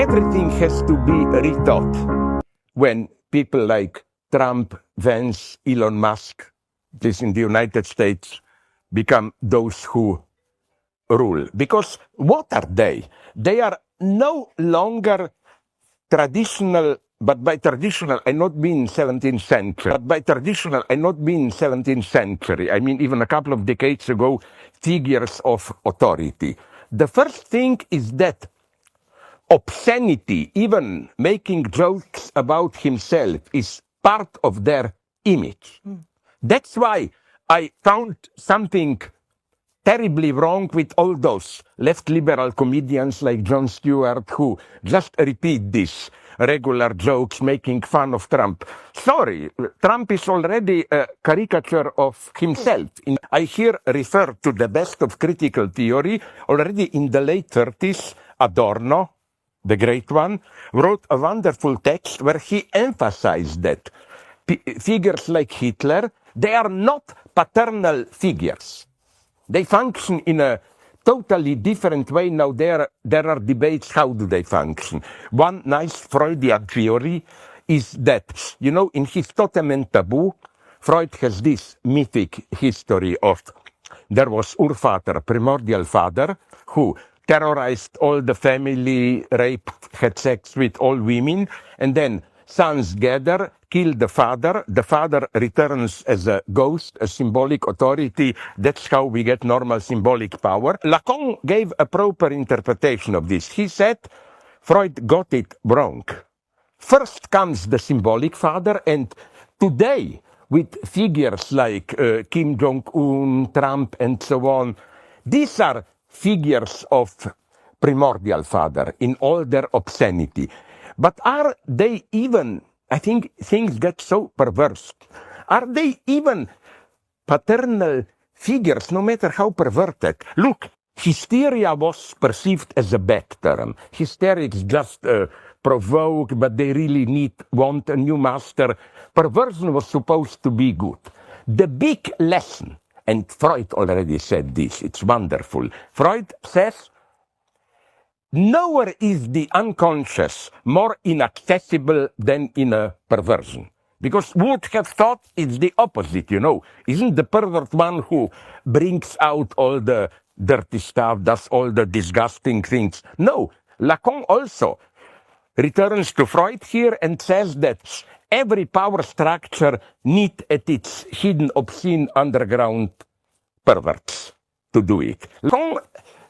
everything has to be rethought when people like Trump, Vance, Elon Musk, this in the United States, become those who rule. Because what are they? They are no longer traditional, but by traditional I not mean 17th century, but by traditional I not mean 17th century, I mean even a couple of decades ago, figures of authority. The first thing is that obscenity, even making jokes about himself, is part of their image. That's why I found something terribly wrong with all those left liberal comedians like Jon Stewart who just repeat these regular jokes making fun of Trump. Sorry, Trump is already a caricature of himself. I here refer to the best of critical theory. Already in the late 30s, Adorno, the great one, wrote a wonderful text where he emphasized that figures like Hitler, they are not paternal figures. They function in a totally different way. Now there are debates, how do they function? One nice Freudian theory is that, you know, in his Totem and Taboo, Freud has this mythic history of, there was Urvater, primordial father, who terrorized all the family, raped, had sex with all women, and then sons gather, kill the father returns as a ghost, a symbolic authority. That's how we get normal symbolic power. Lacan gave a proper interpretation of this. He said Freud got it wrong. First comes the symbolic father, and today, with figures like Kim Jong-un, Trump, and so on, these are figures of primordial father in all their obscenity. But are they even, I think things get so perverse, are they even paternal figures, no matter how perverted? Look, hysteria was perceived as a bad term. Hysterics just provoke, but they really want a new master. Perversion was supposed to be good. The big lesson, and Freud already said this, it's wonderful. Freud says, nowhere is the unconscious more inaccessible than in a perversion. Because would have thought it's the opposite, you know. Isn't the pervert one who brings out all the dirty stuff, does all the disgusting things? No, Lacan also returns to Freud here and says that every power structure needs at its hidden, obscene underground perverts to do it. Lacan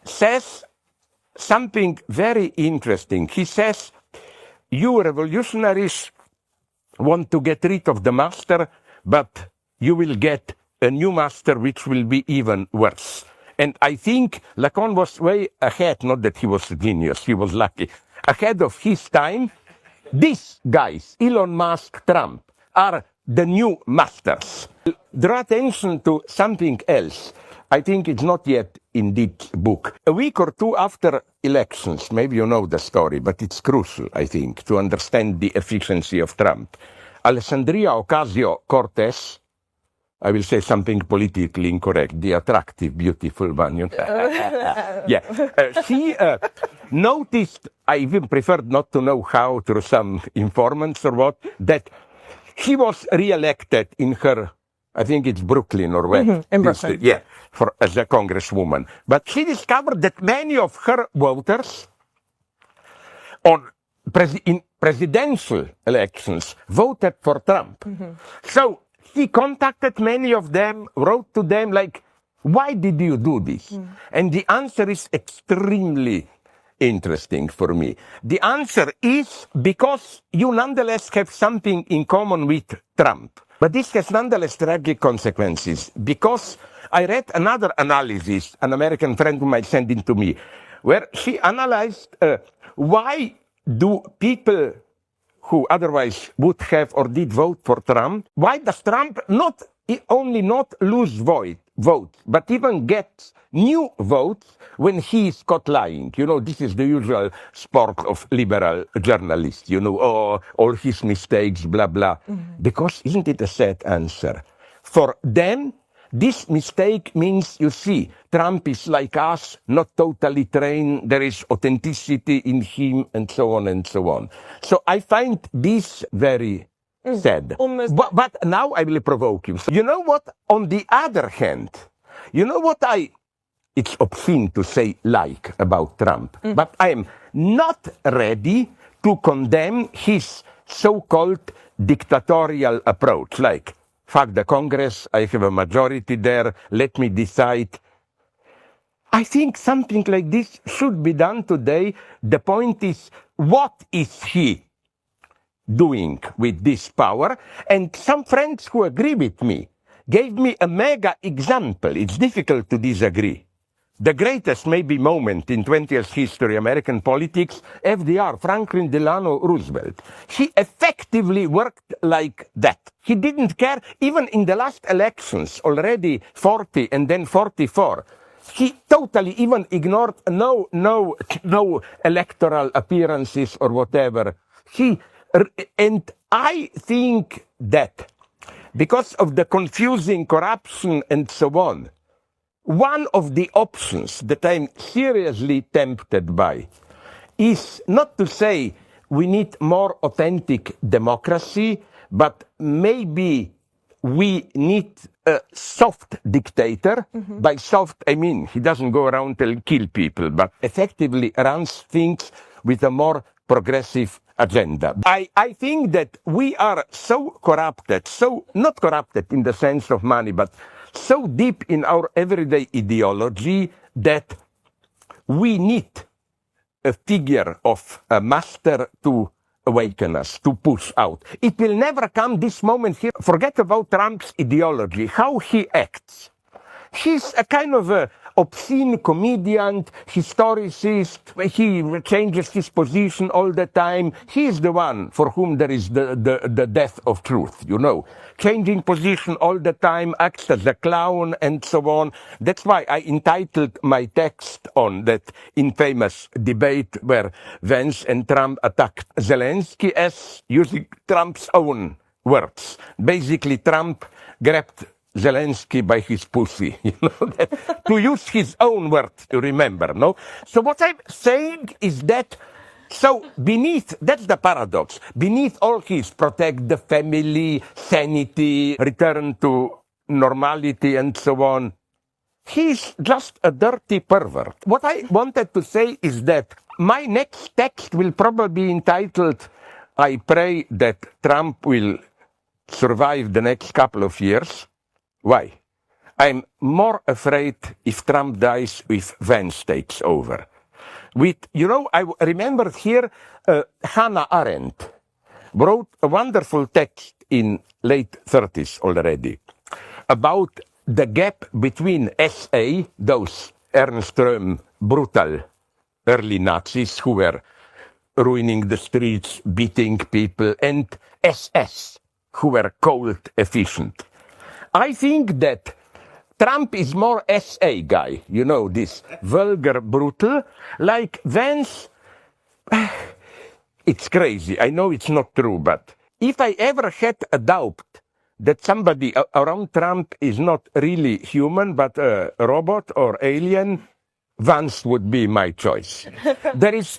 says something very interesting. He says, you revolutionaries want to get rid of the master, but you will get a new master which will be even worse. And I think Lacan was way ahead, not that he was a genius, he was lucky, ahead of his time. These guys, Elon Musk, Trump, are the new masters. Draw attention to something else. I think it's not yet in this book. A week or two after elections, maybe you know the story, but it's crucial, I think, to understand the efficiency of Trump. Alessandria Ocasio-Cortez, I will say something politically incorrect, the attractive, beautiful one. You know? She noticed, I even preferred not to know how, through some informants or what, that she was re-elected in her, I think it's Brooklyn or where. In Brooklyn. Yeah, as a congresswoman. But she discovered that many of her voters in presidential elections voted for Trump. So he contacted many of them, wrote to them like, why did you do this? And the answer is extremely interesting for me. The answer is because you nonetheless have something in common with Trump. But this has nonetheless tragic consequences, because I read another analysis, an American friend of mine sent it to me, where she analyzed why do people who otherwise would have or did vote for Trump, why does Trump not only not lose votes, but even get new votes when he is caught lying? You know, this is the usual sport of liberal journalists, you know, all his mistakes, blah, blah. Because isn't it a sad answer? For them, this mistake means, you see, Trump is like us, not totally trained, there is authenticity in him, and so on and so on. So I find this very sad. But now I will provoke you. So you know what? On the other hand, you know what it's obscene to say like about Trump, but I am not ready to condemn his so-called dictatorial approach, like, fuck the Congress, I have a majority there, let me decide. I think something like this should be done today. The point is, what is he doing with this power? And some friends who agree with me gave me a mega example. It's difficult to disagree. The greatest, maybe, moment in 20th history American politics, FDR, Franklin Delano Roosevelt. He effectively worked like that. He didn't care, even in the last elections, already 40 and then 44. He totally even ignored no electoral appearances or whatever. And I think that because of the confusing corruption and so on, one of the options that I'm seriously tempted by is not to say we need more authentic democracy, but maybe we need a soft dictator. By soft, I mean he doesn't go around and kill people, but effectively runs things with a more progressive agenda. I think that we are so corrupted, so not corrupted in the sense of money, but so deep in our everyday ideology that we need a figure of a master to awaken us, to push out. It will never come this moment here. Forget about Trump's ideology, how he acts. He's a kind of a obscene comedian, historicist. He changes his position all the time. He's the one for whom there is the death of truth, you know. Changing position all the time, acts as a clown, and so on. That's why I entitled my text on that infamous debate where Vance and Trump attacked Zelensky as using Trump's own words. Basically, Trump grabbed Zelensky by his pussy, you know, to use his own words to remember, no? So what I'm saying is that, so beneath, that's the paradox, beneath all his protect the family, sanity, return to normality, and so on, he's just a dirty pervert. What I wanted to say is that my next text will probably be entitled, I pray that Trump will survive the next couple of years. Why? I'm more afraid if Trump dies if Vance takes over. You know, I remember here Hannah Arendt wrote a wonderful text in late 30s already about the gap between SA, those Ernst Röhm brutal early Nazis who were ruining the streets, beating people, and SS, who were cold, efficient. I think that Trump is more SA guy, you know, this vulgar, brutal, like Vance. It's crazy. I know it's not true, but if I ever had a doubt that somebody around Trump is not really human, but a robot or alien, Vance would be my choice.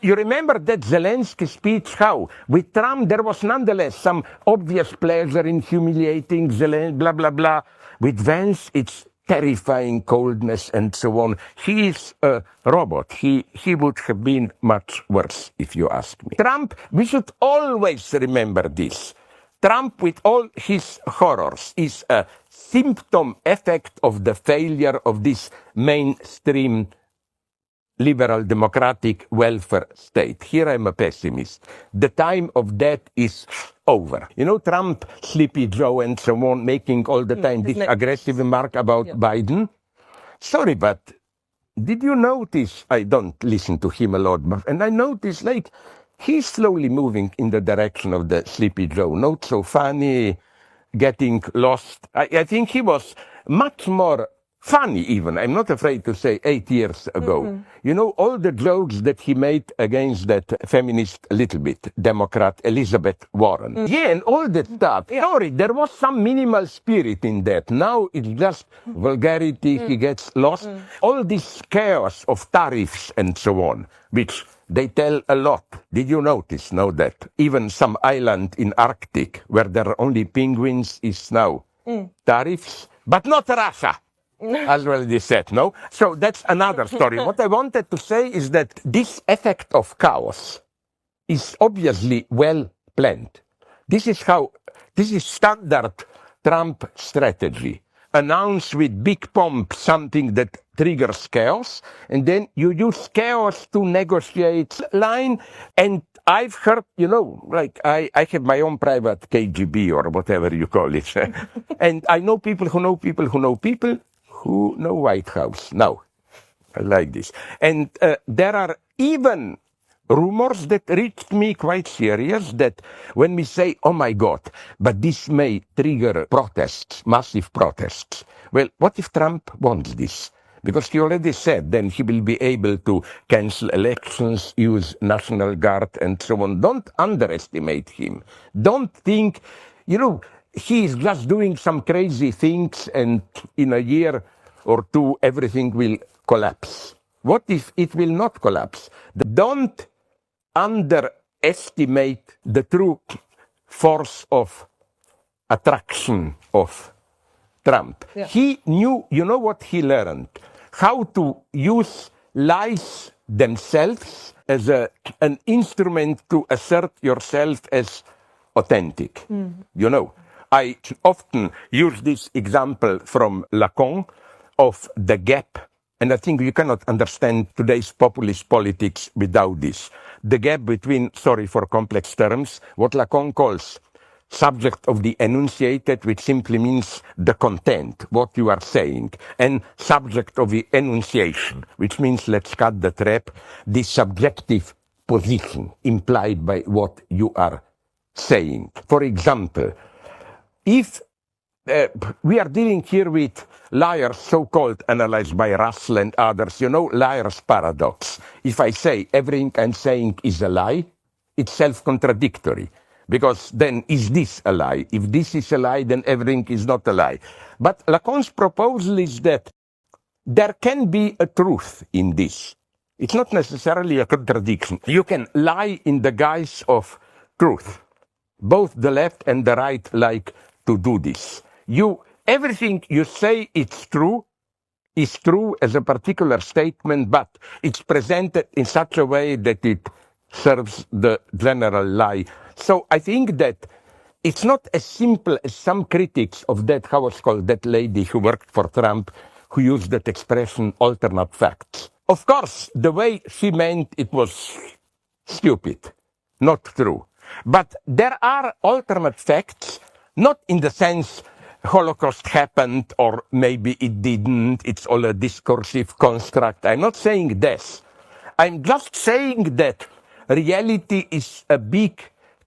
You remember that Zelensky speech, how? With Trump, there was nonetheless some obvious pleasure in humiliating Zelensky, blah, blah, blah. With Vance, it's terrifying coldness and so on. He is a robot. He would have been much worse, if you ask me. Trump, we should always remember this. Trump, with all his horrors, is a symptom effect of the failure of this mainstream liberal democratic welfare state. Here I'm a pessimist. The time of that is over. You know, Trump, Sleepy Joe and so on, making all the time this aggressive remark about Biden. Sorry, but did you notice, I don't listen to him a lot, but, and I noticed like he's slowly moving in the direction of the Sleepy Joe. Not so funny, getting lost. I think he was much more funny even, I'm not afraid to say 8 years ago. You know, all the jokes that he made against that feminist, a little bit, Democrat Elizabeth Warren. Yeah, and all that stuff. Sorry, there was some minimal spirit in that. Now it's just vulgarity, he gets lost. All this chaos of tariffs and so on, which they tell a lot. Did you notice, know that? Even some island in Arctic, where there are only penguins, is now tariffs, but not Russia. As well as said, no? So that's another story. What I wanted to say is that this effect of chaos is obviously well planned. This is standard Trump strategy. Announce with big pomp something that triggers chaos, and then you use chaos to negotiate line. And I've heard, you know, like I have my own private KGB or whatever you call it. And I know people who know people who know people who know White House. Now, I like this. And there are even rumors that reached me quite serious that when we say, oh my God, but this may trigger protests, massive protests. Well, what if Trump wants this? Because he already said then he will be able to cancel elections, use National Guard and so on. Don't underestimate him. Don't think, you know, he is just doing some crazy things and in a year or two everything will collapse. What if it will not collapse? Don't underestimate the true force of attraction of Trump. Yeah. He knew, you know what he learned? How to use lies themselves as an instrument to assert yourself as authentic. You know, I often use this example from Lacan of the gap, and I think you cannot understand today's populist politics without this. The gap between, sorry for complex terms, what Lacan calls subject of the enunciated, which simply means the content, what you are saying, and subject of the enunciation, which means, let's cut the trap, the subjective position implied by what you are saying. For example, if we are dealing here with liars, so-called, analyzed by Russell and others, you know, liar's paradox. If I say everything I'm saying is a lie, it's self-contradictory. Because then, is this a lie? If this is a lie, then everything is not a lie. But Lacan's proposal is that there can be a truth in this. It's not necessarily a contradiction. You can lie in the guise of truth. Both the left and the right like to do this. Everything you say is true as a particular statement, but it's presented in such a way that it serves the general lie. So I think that it's not as simple as some critics of that, how it's called, that lady who worked for Trump, who used that expression, alternate facts. Of course, the way she meant it was stupid, not true. But there are alternate facts, not in the sense Holocaust happened or maybe it didn't, it's all a discursive construct. I'm not saying this. I'm just saying that reality is a big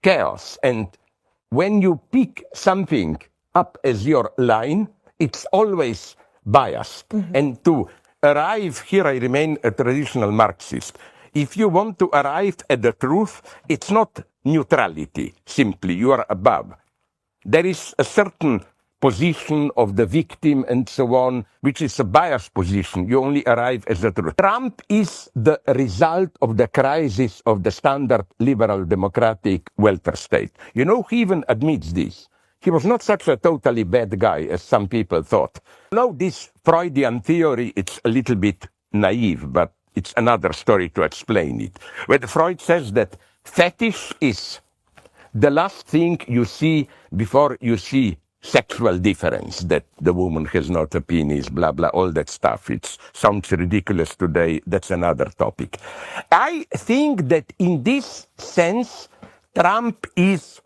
chaos, and when you pick something up as your line, it's always biased. And to arrive, here I remain a traditional Marxist, if you want to arrive at the truth, it's not neutrality, simply, you are above. There is a certain position of the victim and so on, which is a biased position. You only arrive as the truth. Trump is the result of the crisis of the standard liberal democratic welfare state. You know, he even admits this. He was not such a totally bad guy as some people thought. Now, this Freudian theory, it's a little bit naive, but it's another story to explain it. Where Freud says that fetish is the last thing you see before you see sexual difference, that the woman has not a penis, blah, blah, all that stuff. It sounds ridiculous today. That's another topic. I think that in this sense, Trump is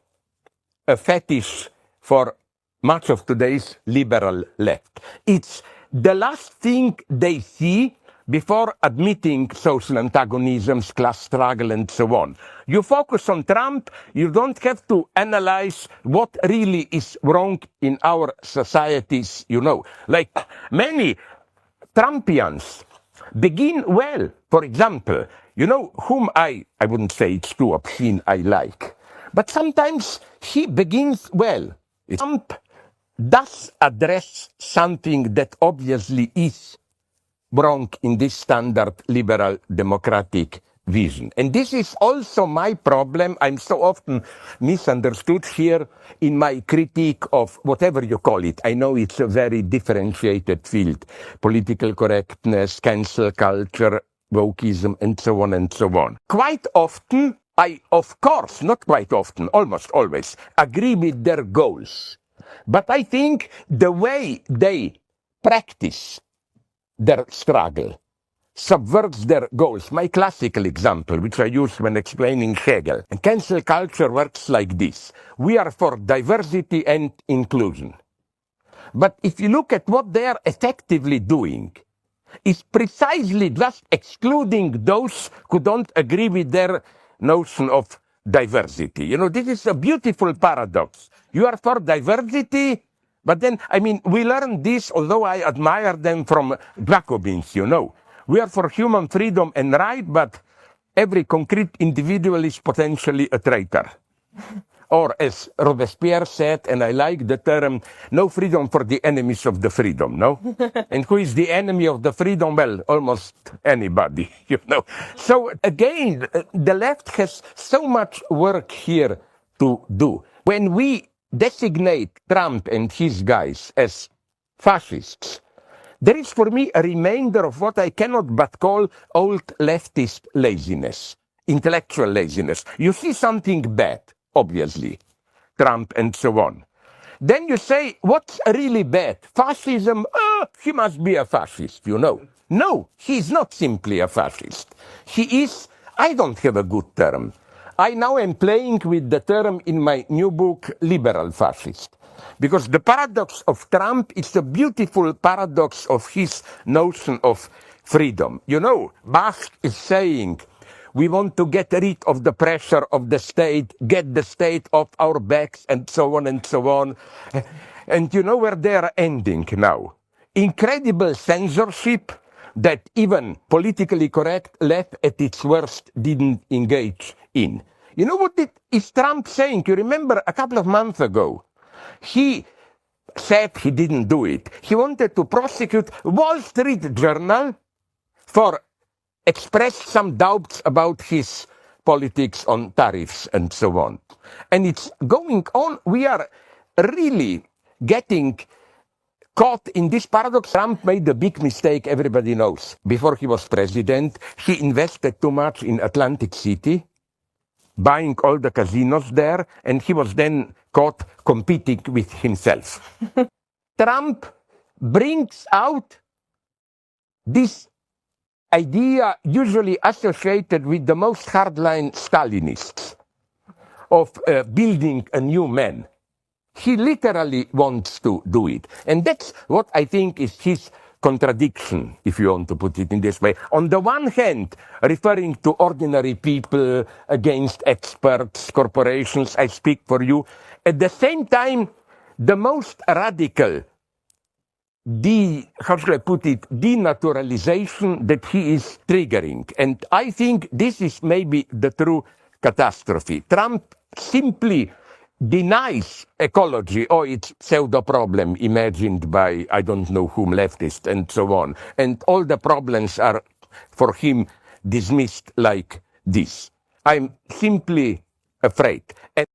a fetish for much of today's liberal left. It's the last thing they see before admitting social antagonisms, class struggle, and so on. You focus on Trump, you don't have to analyze what really is wrong in our societies, you know. Like many Trumpians begin well. For example, you know whom I wouldn't say it's too obscene, I like. But sometimes he begins well. Trump does address something that obviously is wrong in this standard liberal democratic vision. And this is also my problem. I'm so often misunderstood here in my critique of whatever you call it. I know it's a very differentiated field. Political correctness, cancel culture, wokeism, and so on and so on. Quite often, I, of course, not quite often, almost always, agree with their goals. But I think the way they practice their struggle subverts their goals. My classical example, which I use when explaining Hegel. And cancel culture works like this. We are for diversity and inclusion. But if you look at what they are effectively doing, is precisely just excluding those who don't agree with their notion of diversity. You know, this is a beautiful paradox. You are for diversity, but then, I mean, we learned this, although I admire them from Jacobins, you know. We are for human freedom and right, but every concrete individual is potentially a traitor. Or as Robespierre said, and I like the term, no freedom for the enemies of the freedom, no? And who is the enemy of the freedom? Well, almost anybody, you know. So again, the left has so much work here to do. When we designate Trump and his guys as fascists, there is for me a remainder of what I cannot but call old leftist laziness, intellectual laziness. You see something bad, obviously, Trump and so on. Then you say, what's really bad? Fascism? Oh, he must be a fascist, you know. No, he's not simply a fascist. He is, I don't have a good term. I now am playing with the term in my new book, liberal fascist. Because the paradox of Trump is a beautiful paradox of his notion of freedom. You know, Bach is saying, we want to get rid of the pressure of the state, get the state off our backs, and so on and so on. And you know where they are ending now? Incredible censorship that even politically correct left at its worst didn't engage in. You know what is Trump saying? You remember a couple of months ago, he said he didn't do it. He wanted to prosecute Wall Street Journal for expressed some doubts about his politics on tariffs and so on. And it's going on. We are really getting caught in this paradox. Trump made a big mistake, everybody knows. Before he was president, he invested too much in Atlantic City, buying all the casinos there, and he was then caught competing with himself. Trump brings out this idea usually associated with the most hardline Stalinists of building a new man. He literally wants to do it. And that's what I think is his contradiction, if you want to put it in this way. On the one hand, referring to ordinary people against experts, corporations, I speak for you. At the same time, the most radical how should I put it, denaturalization that he is triggering. And I think this is maybe the true catastrophe. Trump simply denies ecology, or its pseudo problem imagined by I don't know whom, leftists and so on. And all the problems are for him dismissed like this. I'm simply afraid. And